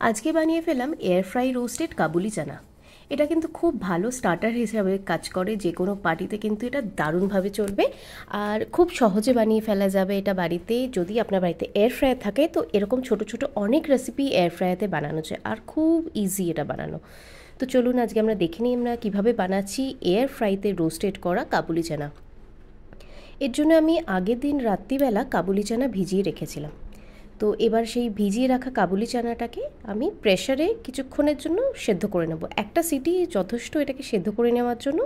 আজকে বানিয়ে ফেলাম এয়ার ফ্রাই রোস্টেড কাবুলি চানা। এটা কিন্তু খুব ভালো স্টার্টার হিসাবে কাজ করে, যে কোনো পার্টিতে কিন্তু এটা দারুণভাবে চলবে আর খুব সহজে বানিয়ে ফেলা যাবে এটা বাড়িতে। যদি আপনার বাড়িতে এয়ার ফ্রায়ার থাকে তো এরকম ছোট ছোট অনেক রেসিপি এয়ার ফ্রায়ারে বানানো যায় আর খুব ইজি এটা বানানো। তো চলুন আজকে আমরা দেখে নিই আমরা কীভাবে বানাচ্ছি এয়ার ফ্রাইতে রোস্টেড করা কাবুলি চানা। এর জন্য আমি আগের দিন রাত্রিবেলা কাবুলি চানা ভিজিয়ে রেখেছিলাম। তো এবার সেই ভিজিয়ে রাখা কাবুলি চানাটাকে আমি প্রেসারে কিছুক্ষণের জন্য সেদ্ধ করে নেব। একটা সিটি যথেষ্ট এটাকে সেদ্ধ করে নেওয়ার জন্য।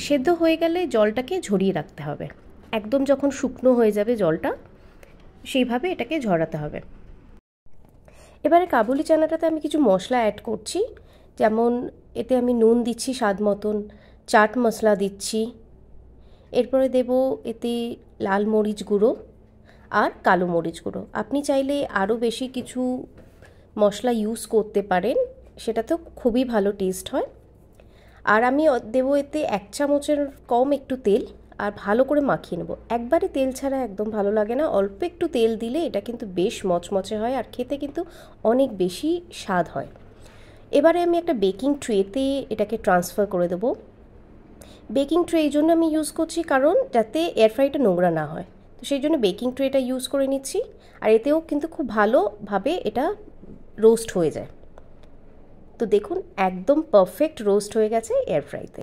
সেদ্ধ হয়ে গেলে জলটাকে ঝরিয়ে রাখতে হবে, একদম যখন শুকনো হয়ে যাবে জলটা সেইভাবে এটাকে ঝরাতে হবে। এবারে কাবুলি চানাটাতে আমি কিছু মশলা অ্যাড করছি, যেমন এতে আমি নুন দিচ্ছি স্বাদ মতন, চাট মশলা দিচ্ছি, এরপরে দেব এতে লাল মরিচ গুঁড়ো আর কালো মরিচ গুঁড়ো। আপনি চাইলে আরও বেশি কিছু মশলা ইউজ করতে পারেন, সেটা তো খুবই ভালো টেস্ট হয়। আর আমি দেবো এতে 1 চামচের কম একটু তেল, আর ভালো করে মাখিয়ে নেব। একবারে তেল ছাড়া একদম ভালো লাগে না, অল্প একটু তেল দিলে এটা কিন্তু বেশ মচমচে হয় আর খেতে কিন্তু অনেক বেশি স্বাদ হয়। এবারে আমি একটা বেকিং ট্রেতে এটাকে ট্রান্সফার করে দেবো। বেকিং ট্রে এই জন্য আমি ইউজ করছি কারণ যাতে এয়ার ফ্রাইটা নোংরা না হয়, তো সেই জন্য বেকিং ট্রেটা ইউজ করে নিচ্ছি। আর এতেও কিন্তু খুব ভালোভাবে এটা রোস্ট হয়ে যায়। তো দেখুন একদম পারফেক্ট রোস্ট হয়ে গেছে এয়ার ফ্রাইতে।